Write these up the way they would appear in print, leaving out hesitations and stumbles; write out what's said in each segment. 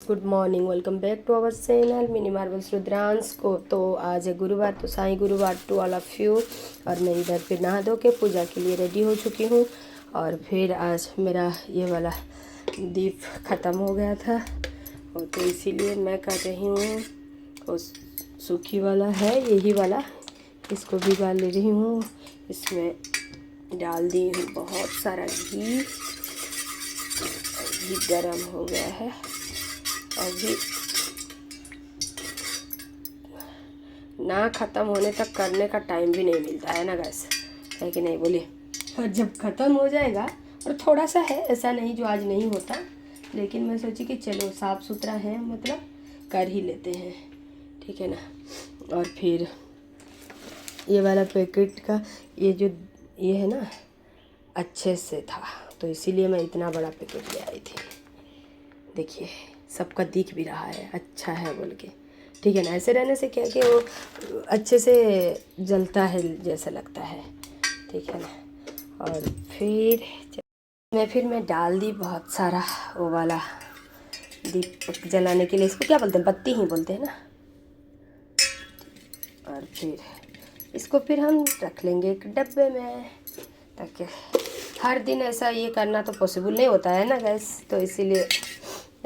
Good morning, welcome back to our channel mini marbles Rudransh को। तो आज है गुरुवार, तो साईं गुरुवार टू ऑल ऑफ यू। और मैं इधर फिर नहा धो के पूजा के लिए रेडी हो चुकी हूँ। और फिर आज मेरा ये वाला दीप ख़त्म हो गया था, और तो इसीलिए मैं कर रही हूँ। और सूखी वाला है यही वाला, इसको भिगा ले रही हूँ। इसमें डाल दी हूँ बहुत सारा घी। घी गरम हो गया है अभी, ना ख़त्म होने तक करने का टाइम भी नहीं मिलता है ना गैस, है कि नहीं बोलिए। और जब ख़त्म हो जाएगा, और थोड़ा सा है, ऐसा नहीं जो आज नहीं होता, लेकिन मैं सोची कि चलो साफ़ सुथरा है, मतलब कर ही लेते हैं, ठीक है ना। और फिर ये वाला पैकेट का ये जो ये है ना, अच्छे से था, तो इसीलिए मैं इतना बड़ा पैकेट ले आई थी। देखिए सबका दिख भी रहा है, अच्छा है बोल के, ठीक है ना। ऐसे रहने से क्या कि वो अच्छे से जलता है जैसा लगता है, ठीक है ना। और फिर मैं डाल दी बहुत सारा वो वाला दीप जलाने के लिए, इसको क्या बोलते हैं, बत्ती ही बोलते हैं ना। और फिर इसको फिर हम रख लेंगे एक डब्बे में, ताकि हर दिन ऐसा ये करना तो पॉसिबल नहीं होता है ना गैस, तो इसीलिए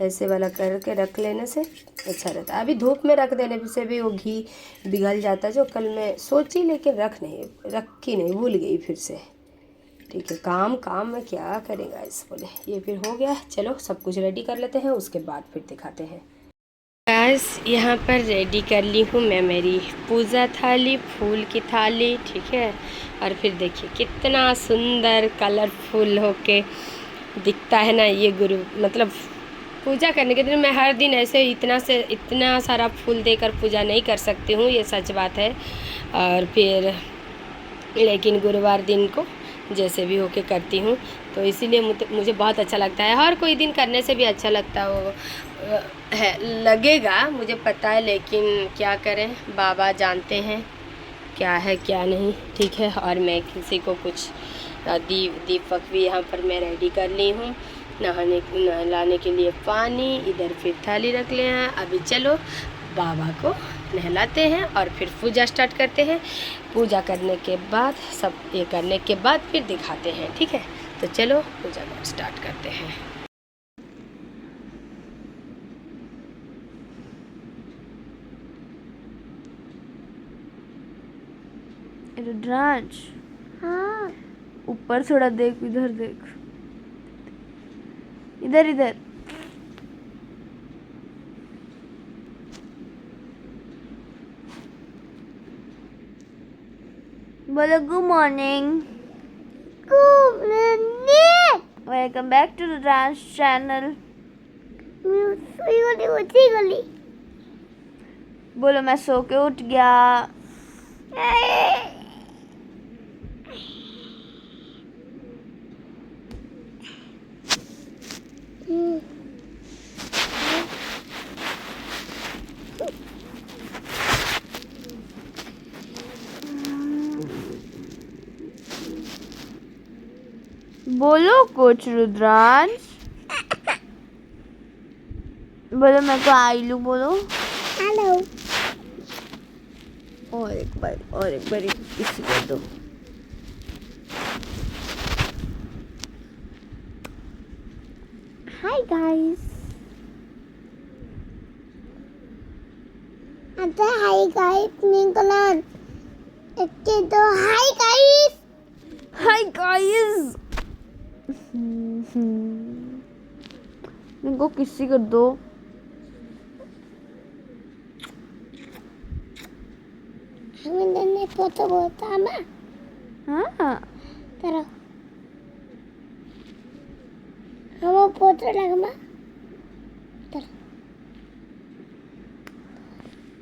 ऐसे वाला करके रख लेने से अच्छा रहता है। अभी धूप में रख देने से भी वो घी पिघल जाता है, जो कल मैं सोची लेकिन रखी नहीं, भूल गई फिर से। ठीक है, काम में क्या करेगा इस बोले। ये फिर हो गया, चलो सब कुछ रेडी कर लेते हैं, उसके बाद फिर दिखाते हैं। गैस यहाँ पर रेडी कर ली हूँ मैं मेरी पूजा थाली, फूल की थाली, ठीक है। और फिर देखिए कितना सुंदर कलरफुल होके दिखता है ना ये गुरु, मतलब पूजा करने के दिन मैं हर दिन ऐसे इतना सारा फूल देकर पूजा नहीं कर सकती हूँ, ये सच बात है। और फिर लेकिन गुरुवार दिन को जैसे भी होके करती हूँ, तो इसीलिए मुझे बहुत अच्छा लगता है। हर कोई दिन करने से भी अच्छा लगता वो है, लगेगा मुझे पता है, लेकिन क्या करें, बाबा जानते हैं क्या है क्या नहीं, ठीक है। और मैं किसी को कुछ दीपक भी यहाँ पर मैं रेडी कर ली हूँ, नहलाने के लिए पानी, इधर फिर थाली रख ले हैं। अभी चलो बाबा को नहलाते हैं और फिर पूजा स्टार्ट करते हैं। पूजा करने के बाद, सब ये करने के बाद फिर दिखाते हैं, ठीक है। तो चलो पूजा को स्टार्ट करते हैं। रुद्रांश, हाँ, ऊपर थोड़ा देख, इधर देख, इधर इधर। बोलो good morning. Good morning, welcome back to Rudransh channel. बोलो मैं सो के उठ गया। बोलो कुछ रुद्रांश, बोलो मेरे को आई लू, बोलो हेलो। और एक बार किसी को दो। हाय गाइस, अच्छा हाय गाइस निकलन, इसके दो हाय गाइस, हाय गाइस। इनको किसी को दो। हमें फोटो बोलता ना, हाँ करो, हम फोटो लगमा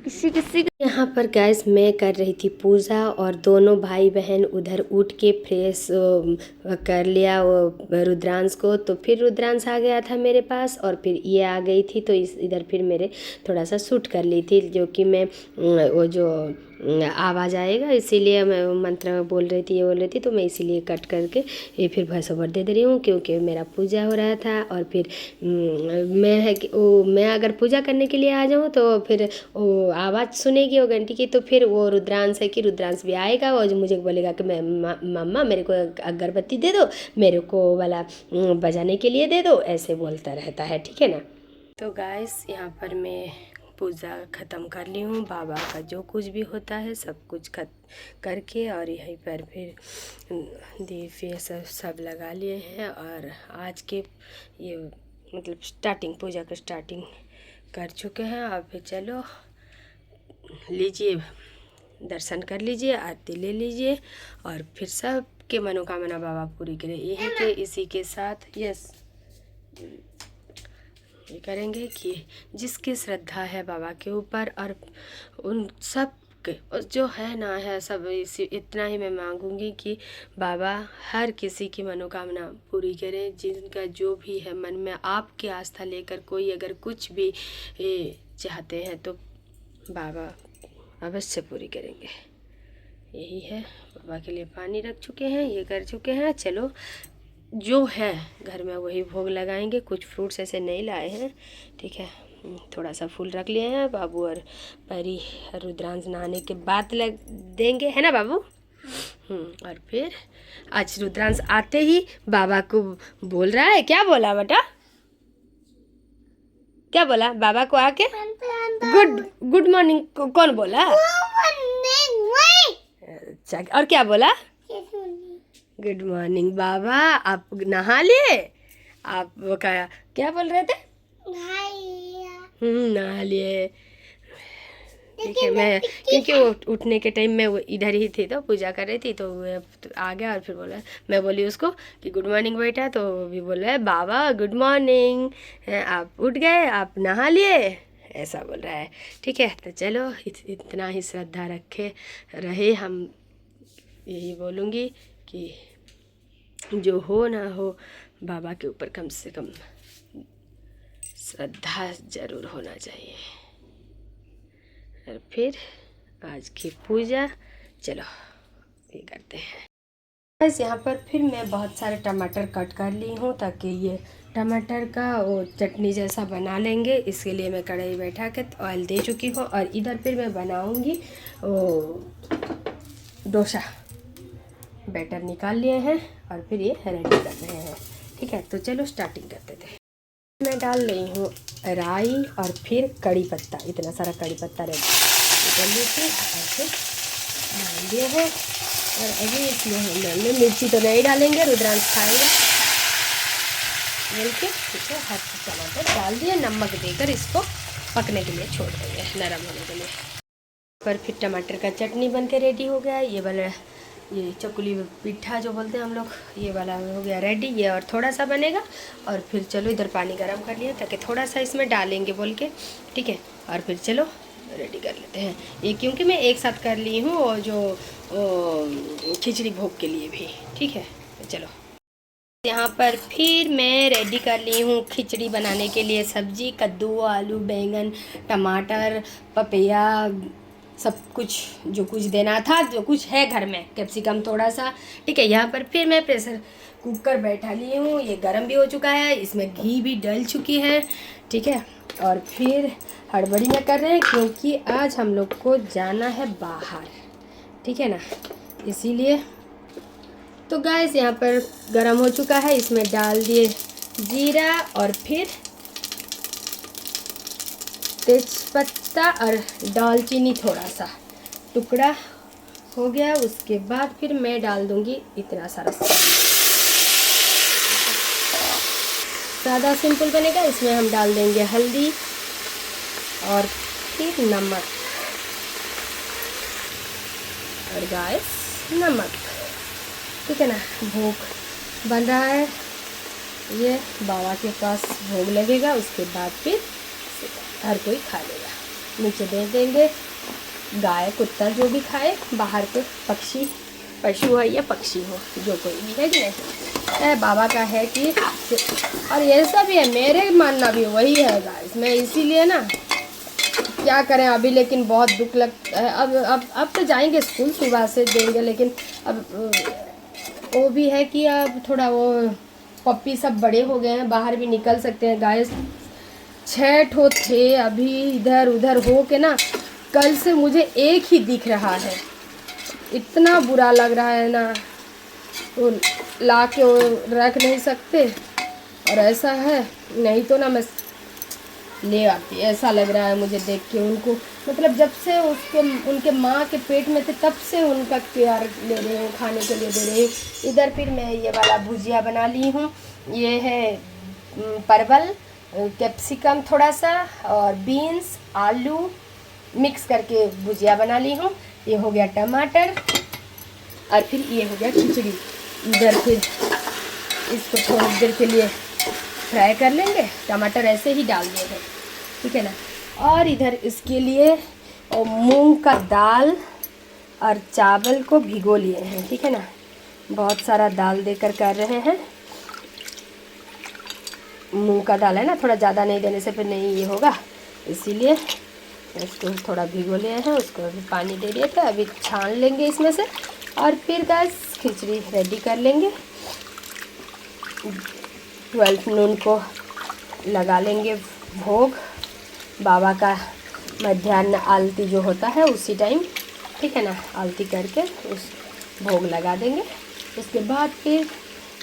किसी यहाँ पर गैस मैं कर रही थी पूजा, और दोनों भाई बहन उधर उठ के फ्रेश कर लिया वो रुद्रांश को। तो फिर रुद्रांश आ गया था मेरे पास, और फिर ये आ गई थी, तो इधर फिर मेरे थोड़ा सा शूट कर ली थी, जो कि मैं वो जो आवाज़ आएगा, इसीलिए मैं मंत्र बोल रही थी, ये बोल रही थी, तो मैं इसीलिए कट करके ये फिर वॉइस ओवर दे रही हूँ, क्योंकि मेरा पूजा हो रहा था। और फिर मैं है कि वो मैं अगर पूजा करने के लिए आ जाऊँ तो फिर वो आवाज़ सुनेगी वो घंटी की, तो फिर वो रुद्रांश है कि रुद्रांश भी आएगा और मुझे बोलेगा कि मैं मम्मा मेरे को अगरबत्ती दे दो, मेरे को वाला बजाने के लिए दे दो, ऐसे बोलता रहता है, ठीक है ना। तो गाइस यहाँ पर मैं पूजा ख़त्म कर ली हूँ, बाबा का जो कुछ भी होता है सब कुछ करके, और यहीं पर फिर दीप ये सब लगा लिए हैं। और आज के ये मतलब स्टार्टिंग, पूजा का स्टार्टिंग कर चुके हैं। अब फिर चलो लीजिए, दर्शन कर लीजिए, आरती ले लीजिए, और फिर सब के मनोकामना बाबा पूरी करें। यही के इसी के साथ यस ये करेंगे कि जिसकी श्रद्धा है बाबा के ऊपर, और उन सब के जो है ना है सब, इसी इतना ही मैं मांगूंगी कि बाबा हर किसी की मनोकामना पूरी करें, जिनका जो भी है मन में आपकी आस्था लेकर कोई अगर कुछ भी चाहते हैं तो बाबा अवश्य पूरी करेंगे। यही है, बाबा के लिए पानी रख चुके हैं, ये कर चुके हैं। चलो जो है घर में वही भोग लगाएंगे, कुछ फ्रूट्स ऐसे नहीं लाए हैं, ठीक है। थोड़ा सा फूल रख लिए हैं, बाबू और परी रुद्रांश नहाने के बाद लग देंगे, है ना बाबू। और फिर आज रुद्रांश आते ही बाबा को बोल रहा है, क्या बोला बेटा, क्या बोला बाबा को आके? गुड मॉर्निंग कौन बोला? अच्छा, और क्या बोला? गुड मॉर्निंग बाबा, आप नहा लिए? आप वो क्या बोल रहे थे? नहा लिए, ठीक है। मैं क्योंकि वो उठने के टाइम में वो इधर ही थी तो पूजा कर रही थी, तो आ गया और फिर बोला, मैं बोली उसको कि गुड मॉर्निंग बेटा, तो वो भी बोल रहा है बाबा गुड मॉर्निंग, आप उठ गए, आप नहा लिए, ऐसा बोल रहा है, ठीक है। तो चलो इतना ही श्रद्धा रखे रहे, हम यही बोलूँगी कि जो हो ना हो बाबा के ऊपर कम से कम श्रद्धा ज़रूर होना चाहिए। और फिर आज की पूजा चलो ये करते हैं। बस यहाँ पर फिर मैं बहुत सारे टमाटर कट कर ली हूँ, ताकि ये टमाटर का वो चटनी जैसा बना लेंगे। इसके लिए मैं कढ़ाई बैठा के ऑयल दे चुकी हूँ, और इधर फिर मैं बनाऊँगी वो डोसा। बैटर निकाल लिए हैं और फिर ये रेडी कर रहे हैं, ठीक है। तो चलो स्टार्टिंग करते थे। मैं डाल रही हूँ राई और फिर कड़ी पत्ता, इतना सारा कड़ी पत्ता रेडी कर ली थी, और फिर डाल दिए हैं। और अभी इसमें हम मिर्ची तो नहीं डालेंगे, रुद्रांश खाएगा मिल के, ठीक है। हर टमाटर डाल दिए, नमक देकर इसको पकने के लिए छोड़ देंगे, नरम होने के लिए। पर फिर टमाटर का चटनी बन के रेडी हो गया। ये वाला ये चकुली पिट्ठा जो बोलते हैं हम लोग, ये वाला हो गया रेडी, ये और थोड़ा सा बनेगा। और फिर चलो इधर पानी गर्म कर लिया, ताकि थोड़ा सा इसमें डालेंगे बोल के, ठीक है। और फिर चलो रेडी कर लेते हैं ये, क्योंकि मैं एक साथ कर ली हूँ और जो खिचड़ी भोग के लिए भी, ठीक है। तो चलो यहाँ पर फिर मैं रेडी कर ली हूँ खिचड़ी बनाने के लिए सब्जी, कद्दू, आलू, बैंगन, टमाटर, पपैया, सब कुछ जो कुछ देना था, जो कुछ है घर में, कैप्सिकम थोड़ा सा, ठीक है। यहाँ पर फिर मैं प्रेशर कुकर बैठा ली हूँ, ये गर्म भी हो चुका है, इसमें घी भी डल चुकी है, ठीक है। और फिर हड़बड़ी में कर रहे हैं, क्योंकि आज हम लोग को जाना है बाहर, ठीक है ना, इसीलिए। तो गैस यहाँ पर गर्म हो चुका है, इसमें डाल दिए जीरा और फिर तेजपत्ता और दालचीनी थोड़ा सा टुकड़ा हो गया। उसके बाद फिर मैं डाल दूँगी इतना सारा सादा सिंपल बनेगा। इसमें हम डाल देंगे हल्दी और फिर नमक, और गाइस नमक, ठीक है ना। भोग बन रहा है, ये बाबा के पास भोग लगेगा, उसके बाद फिर हर कोई खा लेगा, नीचे दे देंगे, गाय कुत्ता जो भी खाए, बाहर के पक्षी, पशु है या पक्षी हो, जो कोई भी है कि नहीं, बाबा का है कि। और ये सब भी है, मेरे मानना भी वही है गाइस, मैं इसीलिए ना क्या करें अभी, लेकिन बहुत दुख लगता है। अब तो जाएंगे स्कूल, सुबह से देंगे, लेकिन अब वो भी है कि अब थोड़ा वो पप्पी सब बड़े हो गए हैं, बाहर भी निकल सकते हैं। गाय 6 ठो थे, अभी इधर उधर हो के ना कल से मुझे एक ही दिख रहा है, इतना बुरा लग रहा है ना, वो ला के वो रख नहीं सकते। और ऐसा है, नहीं तो ना मैं ले आती, ऐसा लग रहा है मुझे देख के उनको। मतलब जब से उसके उनके माँ के पेट में थे तब से उनका केयर ले रहे हैं, खाने के लिए दे रहे हैं। इधर फिर मैं ये वाला भुजिया बना ली हूँ। ये है परवल, कैप्सिकम थोड़ा सा और बीन्स आलू मिक्स करके भुजिया बना ली हूँ। ये हो गया टमाटर और फिर ये हो गया खिचड़ी। इधर फिर इसको थोड़ी देर के लिए फ्राई कर लेंगे, टमाटर ऐसे ही डाल दिए हैं, ठीक है ना। और इधर इसके लिए मूंग का दाल और चावल को भिगो लिए हैं, ठीक है ना। बहुत सारा दाल देकर कर रहे हैं, मूंग का दाल है ना, थोड़ा ज़्यादा नहीं देने से फिर नहीं ये होगा, इसीलिए इसको थोड़ा भिगो लिए हैं। उसको अभी पानी दे दिए थे, अभी छान लेंगे इसमें से और फिर गैस खिचड़ी रेडी कर लेंगे। 12 नून को लगा लेंगे भोग, बाबा का मध्याह्न आरती जो होता है उसी टाइम, ठीक है ना, आरती करके उस भोग लगा देंगे। उसके बाद फिर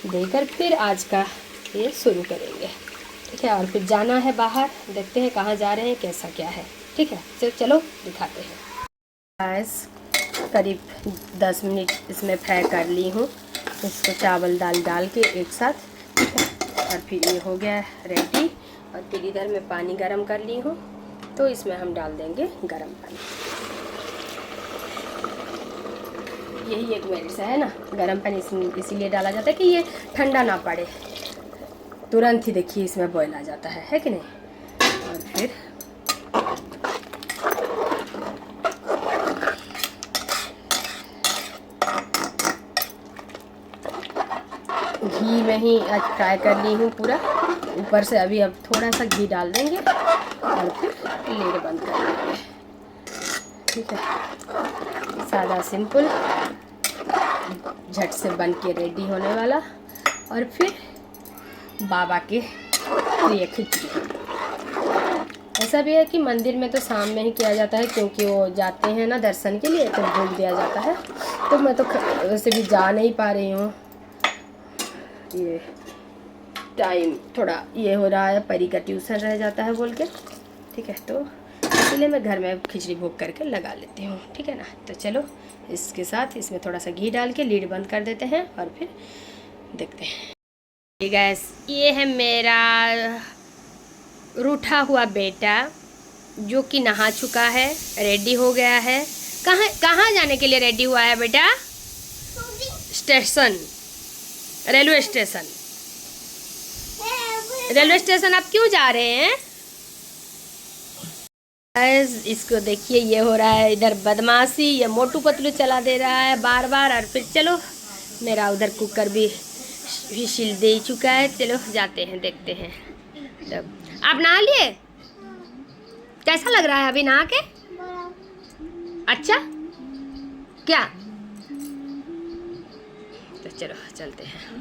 देकर फिर आज का ये शुरू करेंगे, ठीक है। और फिर जाना है बाहर, देखते हैं कहाँ जा रहे हैं, कैसा क्या है, ठीक है। चलो दिखाते हैं। गैस करीब 10 मिनट इसमें फ्राई कर ली हूँ, इसको चावल दाल डाल के एक साथ, ठीक है। और फिर ये हो गया रेडी। और फिर इधर मैं पानी गरम कर ली हूँ, तो इसमें हम डाल देंगे गरम पानी। यही एक मेरिट है ना, गरम पानी इसीलिए डाला जाता है कि ये ठंडा ना पड़े, तुरंत ही देखिए इसमें बॉयल आ जाता है कि नहीं। और फिर घी में ही आज फ्राई कर ली हूँ पूरा, ऊपर से अभी अब थोड़ा सा घी डाल देंगे और फिर लीड बंद कर देंगे, ठीक है। सादा सिंपल झट से बन के रेडी होने वाला। और फिर बाबा के प्रिय खिचड़ी। ऐसा भी है कि मंदिर में तो शाम में ही किया जाता है, क्योंकि वो जाते हैं ना दर्शन के लिए, तो भोग दिया जाता है। तो मैं तो वैसे भी जा नहीं पा रही हूँ, ये टाइम थोड़ा ये हो रहा है, परी का ट्यूशन रह जाता है बोल के, ठीक है। तो इसलिए मैं घर में खिचड़ी भोग करके लगा लेती हूँ, ठीक है ना। तो चलो इसके साथ इसमें थोड़ा सा घी डाल के लीड बंद कर देते हैं और फिर देखते हैं। गैस ये है मेरा रूठा हुआ बेटा, जो कि नहा चुका है, रेडी हो गया है। कहाँ जाने के लिए रेडी हुआ है बेटा? Station, railway station. Railway station आप क्यों जा रहे हैं? इसको देखिए, ये हो रहा है इधर बदमाशी, ये मोटू पतलू चला दे रहा है बार बार। और फिर चलो मेरा उधर कुकर भी विशिल दे चुका है, चलो जाते हैं देखते हैं। तब आप नहा लिए? कैसा लग रहा है अभी नहा के? अच्छा क्या? तो चलो चलते हैं।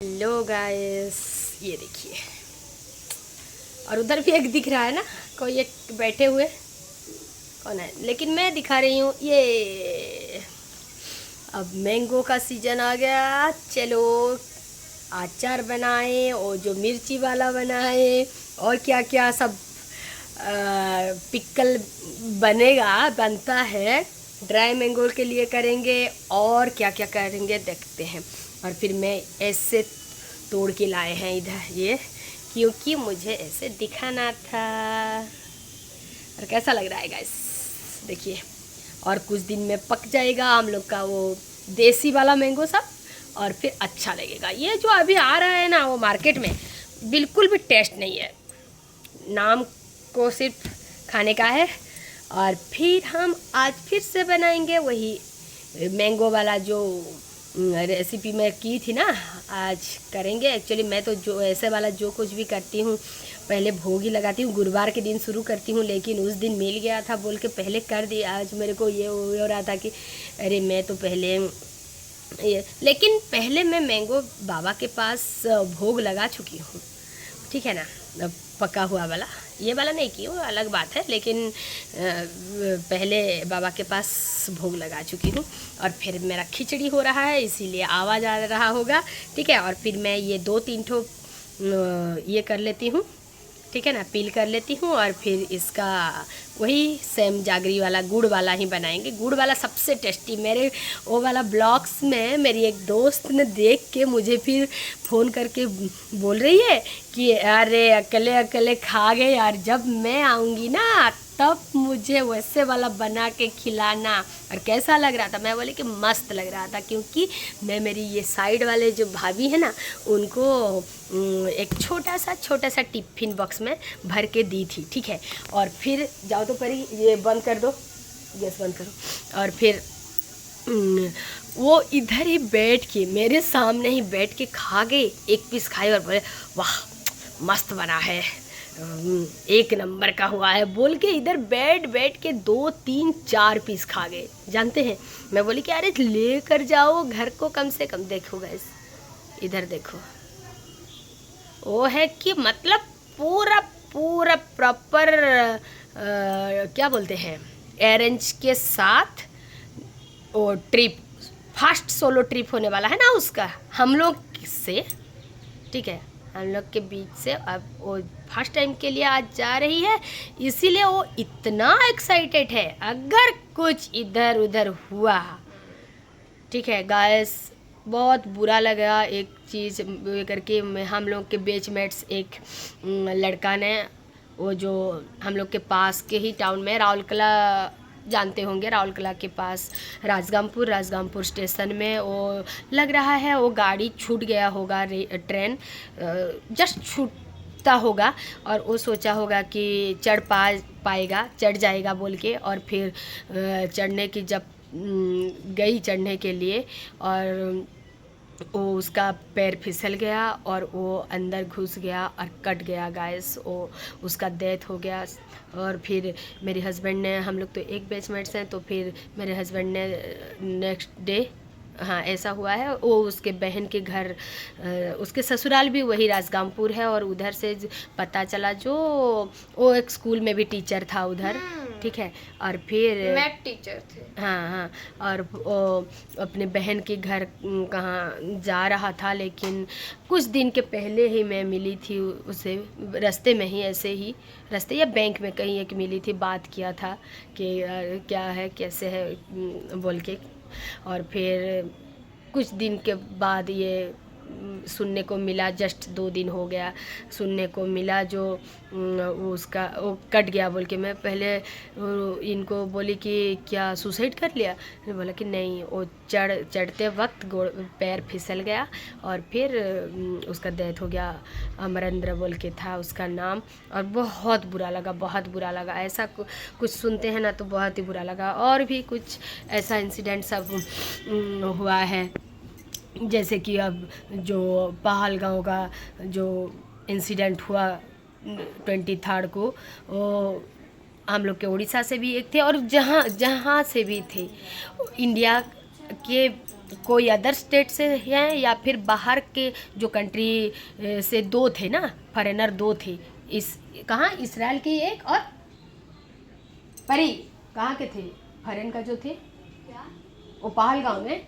हेलो गाइस, ये देखिए, और उधर भी एक दिख रहा है ना, कोई एक बैठे हुए, कौन है? लेकिन मैं दिखा रही हूँ ये। अब मैंगो का सीजन आ गया, चलो अचार बनाए, और जो मिर्ची वाला बनाए, और क्या क्या सब पिकल बनता है। ड्राई मैंगो के लिए करेंगे और क्या क्या करेंगे देखते हैं। और फिर मैं ऐसे तोड़ के लाए हैं इधर ये, क्योंकि मुझे ऐसे दिखाना था। और कैसा लग रहा है गाइस, देखिए। और कुछ दिन में पक जाएगा हम लोग का वो देसी वाला मैंगो सब, और फिर अच्छा लगेगा। ये जो अभी आ रहा है ना वो मार्केट में, बिल्कुल भी टेस्ट नहीं है, नाम को सिर्फ खाने का है। और फिर हम आज फिर से बनाएंगे वही मैंगो वाला जो रेसिपी मैं की थी ना, आज करेंगे। एक्चुअली मैं तो जो ऐसे वाला जो कुछ भी करती हूँ पहले भोग ही लगाती हूँ, गुरुवार के दिन शुरू करती हूँ, लेकिन उस दिन मिल गया था बोल के पहले कर दिया। आज मेरे को ये हो रहा था कि अरे मैं तो पहले ये, लेकिन पहले मैं मैंगो बाबा के पास भोग लगा चुकी हूँ, ठीक है ना, पका हुआ वाला, ये वाला नहीं की हूँ, अलग बात है, लेकिन पहले बाबा के पास भोग लगा चुकी हूँ। और फिर मेरा खिचड़ी हो रहा है, इसीलिए आवाज़ आ रहा होगा, ठीक है। और फिर मैं ये 2-3 ठो ये कर लेती हूँ, ठीक है ना, पील कर लेती हूँ। और फिर इसका वही सेम जागरी वाला गुड़ वाला ही बनाएंगे। गुड़ वाला सबसे टेस्टी, मेरे वो वाला ब्लॉग्स में मेरी एक दोस्त ने देख के मुझे फिर फ़ोन करके बोल रही है कि अरे अकेले अकेले खा गए यार, जब मैं आऊँगी ना तब मुझे वैसे वाला बना के खिलाना। और कैसा लग रहा था, मैं बोली कि मस्त लग रहा था, क्योंकि मैं मेरी ये साइड वाले जो भाभी है ना उनको एक छोटा सा टिफ़िन बॉक्स में भर के दी थी, ठीक है। और फिर जाओ तो करी, ये बंद कर दो, गैस बंद करो। और फिर वो इधर ही बैठ के मेरे सामने ही बैठ के खा गए, एक पीस खाए और बोले वाह मस्त बना है, एक नंबर का हुआ है बोल के इधर बैठ के 2-3-4 पीस खा गए। जानते हैं, मैं बोली कि अरे लेकर जाओ घर को कम से कम। देखो गाइस, इधर देखो, वो है कि मतलब पूरा प्रॉपर क्या बोलते हैं, अरेंज के साथ वो ट्रिप, फर्स्ट सोलो ट्रिप होने वाला है ना उसका, हम लोग से, ठीक है, हम लोग के बीच से। अब वो फर्स्ट टाइम के लिए आज जा रही है, इसीलिए वो इतना एक्साइटेड है। अगर कुछ इधर उधर हुआ, ठीक है गाइस, बहुत बुरा लगा एक चीज़ करके। हम लोग के बैचमेट्स एक लड़का ने, वो जो हम लोग के पास के ही टाउन में, राउरकेला जानते होंगे, राउरकेला के पास राजगामपुर स्टेशन में वो लग रहा है वो गाड़ी छूट गया होगा, ट्रेन जस्ट छूटता होगा, और वो सोचा होगा कि चढ़ जाएगा बोल के। और फिर चढ़ने की जब गई चढ़ने के लिए, और वो उसका पैर फिसल गया और वो अंदर घुस गया और कट गया गाइस, वो उसका डेथ हो गया। और फिर मेरे हस्बैंड ने, हम लोग तो एक बैचमेट्स हैं, तो फिर मेरे हस्बैंड ने नेक्स्ट डे, हाँ ऐसा हुआ है, वो उसके बहन के घर, उसके ससुराल भी वही राजगामपुर है, और उधर से पता चला जो वो एक स्कूल में भी टीचर था उधर, ठीक है। और फिर मैथ टीचर थे, हाँ, और वो अपने बहन के घर कहाँ जा रहा था, लेकिन कुछ दिन के पहले ही मैं मिली थी उसे, रास्ते में ही, ऐसे ही रास्ते या बैंक में कहीं एक मिली थी, बात किया था कि क्या है कैसे है बोल के। और फिर कुछ दिन के बाद ये सुनने को मिला, जस्ट 2 दिन हो गया, सुनने को मिला जो उसका वो कट गया बोल के। मैं पहले इनको बोली कि क्या सुसाइड कर लिया, मैंने बोला कि नहीं, वो चढ़ते वक्त पैर फिसल गया और फिर उसका डेथ हो गया। अमरेंद्र बोल के था उसका नाम, और बहुत बुरा लगा। ऐसा कुछ सुनते हैं ना तो बहुत ही बुरा लगा। और भी कुछ ऐसा इंसिडेंट सब हुआ है, जैसे कि अब जो पहलगाँव का जो इंसिडेंट हुआ 23 को, वो हम लोग के उड़ीसा से भी एक थे, और जहाँ से भी थे, इंडिया के कोई अदर स्टेट से हैं या फिर बाहर के जो कंट्री से 2 थे ना, फॉरेनर 2 थे। कहाँ, इसराइल के एक, और परी कहाँ के थे, फॉरेन का जो थे क्या, वो पहलगाँव में,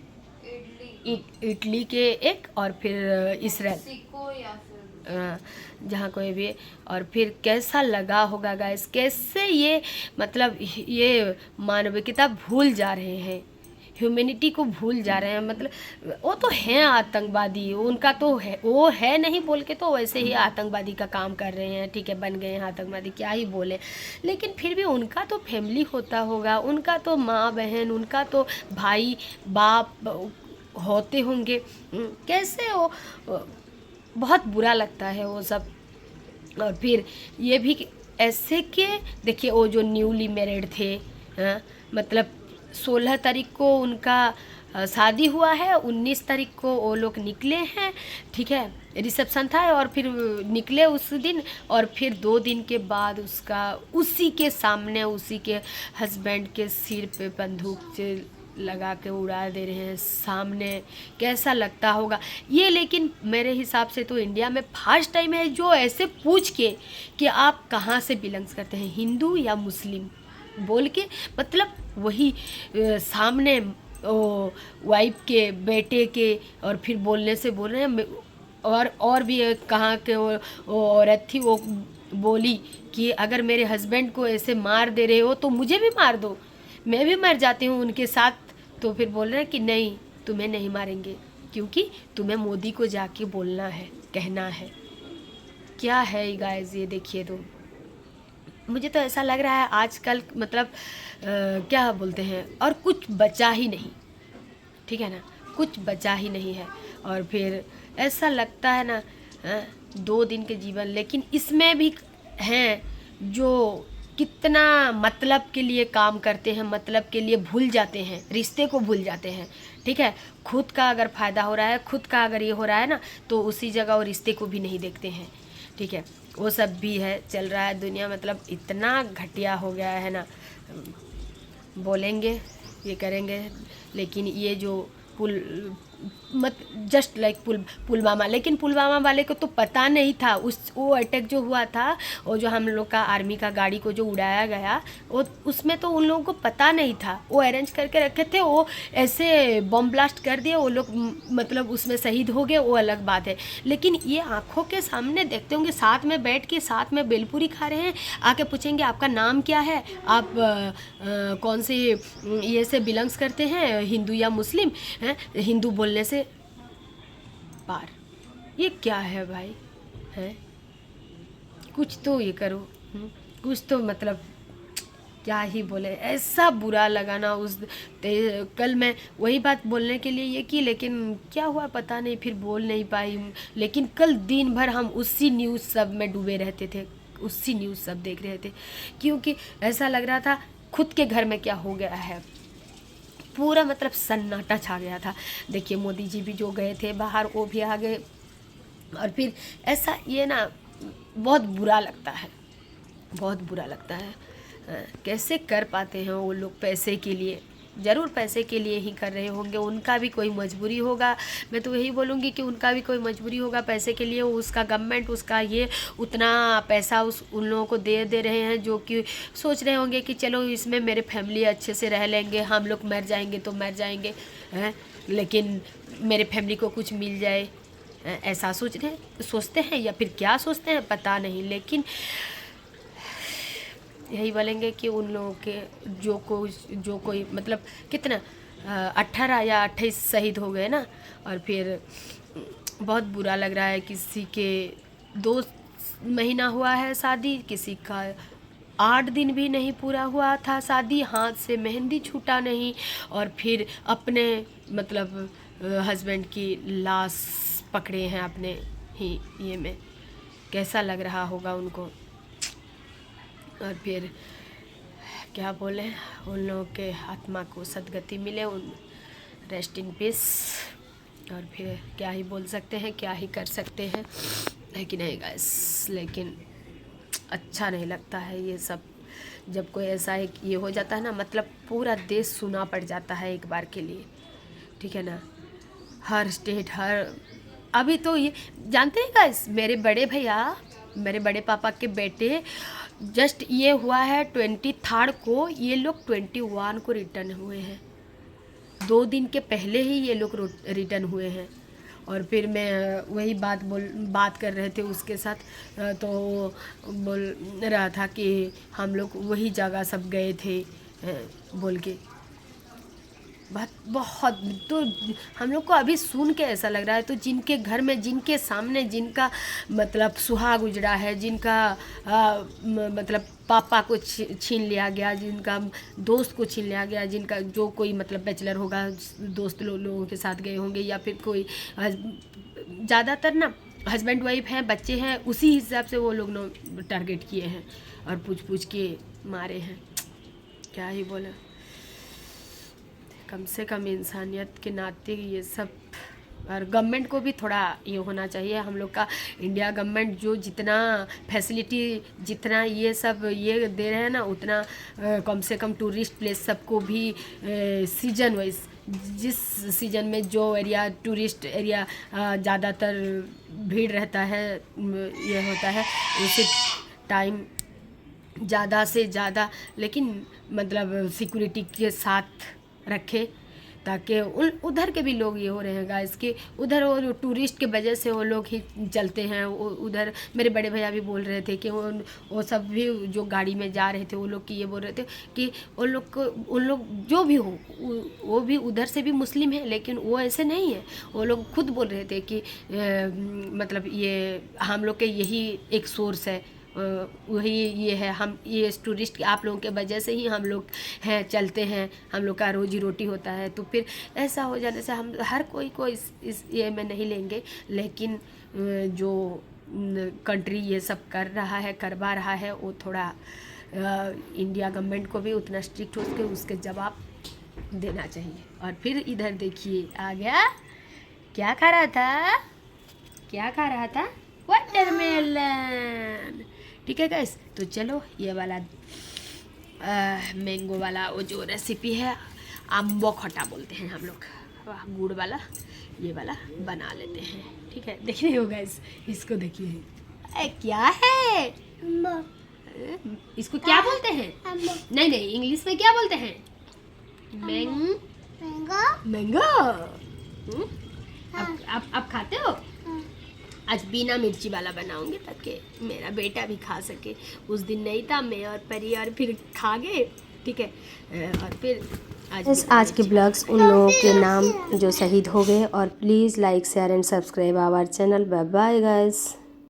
इटली के एक, और फिर इसराइल या फिर जहाँ कोई भी। और फिर कैसा लगा होगा गाइस, कैसे ये मतलब ये मानविकता भूल जा रहे हैं, ह्यूमैनिटी को भूल जा रहे हैं। मतलब वो तो हैं आतंकवादी, उनका तो है, वो है नहीं बोल के तो वैसे ही आतंकवादी का काम कर रहे हैं, ठीक है, बन गए हैं आतंकवादी, क्या ही बोले। लेकिन फिर भी उनका तो फैमिली होता होगा, उनका तो माँ बहन, उनका तो भाई बाप होते होंगे, कैसे वो, बहुत बुरा लगता है वो सब। और फिर ये भी ऐसे के देखिए, वो जो न्यूली मैरिड थे, मतलब 16 तारीख को उनका शादी हुआ है, 19 तारीख को वो लोग निकले हैं, ठीक है, रिसेप्शन था और फिर निकले उस दिन, और फिर 2 दिन के बाद उसका उसी के सामने उसी के हस्बैंड के सिर पे बंदूक से लगा के उड़ा दे रहे हैं सामने। कैसा लगता होगा ये? लेकिन मेरे हिसाब से तो इंडिया में फर्स्ट टाइम है जो ऐसे पूछ के कि आप कहाँ से बिलोंग्स करते हैं, हिंदू या मुस्लिम, बोल के मतलब वही सामने वाइफ के बेटे के, और फिर बोलने से बोल रहे हैं। और भी कहाँ के वो औरत थी, वो बोली कि अगर मेरे हस्बैंड को ऐसे मार दे रहे हो तो मुझे भी मार दो, मैं भी मर जाती हूँ उनके साथ। तो फिर बोल रहे हैं कि नहीं, तुम्हें नहीं मारेंगे, क्योंकि तुम्हें मोदी को जाके बोलना है, कहना है। क्या है गाइस ये देखिए। तो मुझे तो ऐसा लग रहा है आजकल मतलब क्या बोलते हैं, और कुछ बचा ही नहीं, ठीक है ना, कुछ बचा ही नहीं है। और फिर ऐसा लगता है ना 2 दिन के जीवन, लेकिन इसमें भी हैं जो कितना मतलब के लिए काम करते हैं, मतलब के लिए भूल जाते हैं, रिश्ते को भूल जाते हैं, ठीक है। खुद का अगर फ़ायदा हो रहा है, खुद का अगर ये हो रहा है ना, तो उसी जगह वो रिश्ते को भी नहीं देखते हैं, ठीक है। वो सब भी है, चल रहा है दुनिया, मतलब इतना घटिया हो गया है ना, बोलेंगे ये करेंगे, लेकिन ये जो जस्ट लाइक पुलवामा, लेकिन पुलवामा वाले को तो पता नहीं था, वो अटैक जो हुआ था, वो जो हम लोग का आर्मी का गाड़ी को जो उड़ाया गया, वो उसमें तो उन लोगों को पता नहीं था, वो अरेंज करके रखे थे, वो ऐसे बम ब्लास्ट कर दिए, वो लोग मतलब उसमें शहीद हो गए, वो अलग बात है। लेकिन ये आँखों के सामने देखते होंगे, साथ में बैठ के साथ में बेलपूरी खा रहे हैं, आके पूछेंगे आपका नाम क्या है, आप कौन से ये से बिलोंग्स करते हैं, हिंदू या मुस्लिम हैं, हिंदू बोलने से पार। ये क्या है भाई, है कुछ तो ये करो, कुछ तो मतलब क्या ही बोले, ऐसा बुरा लगा ना उस कल मैं वही बात बोलने के लिए ये की, लेकिन क्या हुआ पता नहीं, फिर बोल नहीं पाई। लेकिन कल दिन भर हम उसी न्यूज़ सब में डूबे रहते थे, उसी न्यूज़ सब देख रहे थे, क्योंकि ऐसा लग रहा था खुद के घर में क्या हो गया है, पूरा मतलब सन्नाटा छा गया था। देखिए मोदी जी भी जो गए थे बाहर, वो भी आ गए, और फिर ऐसा ये ना बहुत बुरा लगता है, बहुत बुरा लगता है। कैसे कर पाते हैं वो लोग पैसे के लिए, ज़रूर पैसे के लिए ही कर रहे होंगे, उनका भी कोई मजबूरी होगा, मैं तो यही बोलूँगी कि उनका भी कोई मजबूरी होगा पैसे के लिए, उसका गवर्नमेंट उसका ये उतना पैसा उन लोगों को दे रहे हैं, जो कि सोच रहे होंगे कि चलो इसमें मेरे फैमिली अच्छे से रह लेंगे, हम लोग मर जाएंगे तो मर जाएंगे हैं, लेकिन मेरे फैमिली को कुछ मिल जाए, ऐसा सोचते हैं या फिर क्या सोचते हैं पता नहीं। लेकिन यही बोलेंगे कि उन लोगों के जो कोई मतलब कितना 18 या 28 शहीद हो गए ना, और फिर बहुत बुरा लग रहा है। किसी के 2 महीना हुआ है शादी, किसी का 8 दिन भी नहीं पूरा हुआ था शादी, हाथ से मेहंदी छूटा नहीं, और फिर अपने मतलब हस्बैंड की लाश पकड़े हैं अपने ही ये में, कैसा लग रहा होगा उनको। और फिर क्या बोले, उन लोगों के आत्मा को सद्गति मिले, उन रेस्ट इन पीस। और फिर क्या ही बोल सकते हैं, क्या ही कर सकते हैं, है कि नहीं गाइस। लेकिन अच्छा नहीं लगता है ये सब, जब कोई ऐसा एक ये हो जाता है ना, मतलब पूरा देश सुना पड़ जाता है एक बार के लिए, ठीक है ना। हर स्टेट, हर अभी तो ये जानते हैं गाइस, मेरे बड़े भैया, मेरे बड़े पापा के बेटे, जस्ट ये हुआ है 23 को, ये लोग 21 को रिटर्न हुए हैं, 2 दिन के पहले ही ये लोग रिटर्न हुए हैं। और फिर मैं वही बात कर रहे थे उसके साथ, तो बोल रहा था कि हम लोग वही जगह सब गए थे बोल के। बहुत तो हम लोग को अभी सुन के ऐसा लग रहा है, तो जिनके घर में, जिनके सामने, जिनका मतलब सुहाग उजड़ा है, जिनका मतलब पापा को छीन लिया गया, जिनका दोस्त को छीन लिया गया, जिनका जो कोई मतलब बैचलर होगा, दोस्त लोगों के साथ गए होंगे, या फिर कोई ज़्यादातर ना हस्बैंड वाइफ हैं, बच्चे हैं, उसी हिसाब से वो लोग टारगेट किए हैं और पूछ के मारे हैं। क्या ही बोला, कम से कम इंसानियत के नाते ये सब। और गवर्नमेंट को भी थोड़ा ये होना चाहिए, हम लोग का इंडिया गवर्नमेंट जो जितना फैसिलिटी जितना ये सब ये दे रहे हैं ना, उतना कम से कम टूरिस्ट प्लेस सबको भी सीजन वाइज, जिस सीज़न में जो एरिया टूरिस्ट एरिया ज़्यादातर भीड़ रहता है, ये होता है उसी टाइम ज़्यादा से ज़्यादा, लेकिन मतलब सिक्योरिटी के साथ रखे, ताकि उधर के भी लोग ये हो रहे हैं गाइस कि उधर वो टूरिस्ट के वजह से वो लोग ही चलते हैं। उधर मेरे बड़े भैया भी बोल रहे थे कि वो सब भी जो गाड़ी में जा रहे थे वो लोग की ये बोल रहे थे कि उन लोग जो भी हो वो भी उधर से भी मुस्लिम है, लेकिन वो ऐसे नहीं है। वो लोग खुद बोल रहे थे कि मतलब ये हम लोग के यही एक सोर्स है, वही ये है, हम ये टूरिस्ट आप लोगों के वजह से ही हम लोग हैं चलते हैं, हम लोग का रोजी रोटी होता है। तो फिर ऐसा हो जाने से हम हर कोई को इस ये में नहीं लेंगे, लेकिन जो कंट्री ये सब कर रहा है करवा रहा है वो थोड़ा इंडिया गवर्नमेंट को भी उतना स्ट्रिक्ट हो के उसके जवाब देना चाहिए। और फिर इधर देखिए आ गया, क्या खा रहा था, क्या खा रहा था, वाटरमेलन। ठीक है गाइस, तो चलो ये वाला मैंगो वाला वो जो रेसिपी है, आम्बो खट्टा बोलते हैं हम लोग, गुड़ वाला, ये वाला बना लेते हैं। ठीक है, देख रहे हो गाइस, इसको देखिए क्या है, इसको क्या बोलते हैं, नहीं इंग्लिश में क्या बोलते हैं, मैंगो। आप खाते हो? आज बिना मिर्ची वाला बनाऊंगी ताकि मेरा बेटा भी खा सके। उस दिन नहीं था, मैं और परी और फिर खा गए। ठीक है, और फिर आज के ब्लॉग्स उन लोगों के नाम जो शहीद हो गए। और please like share and subscribe our channel. Bye bye guys.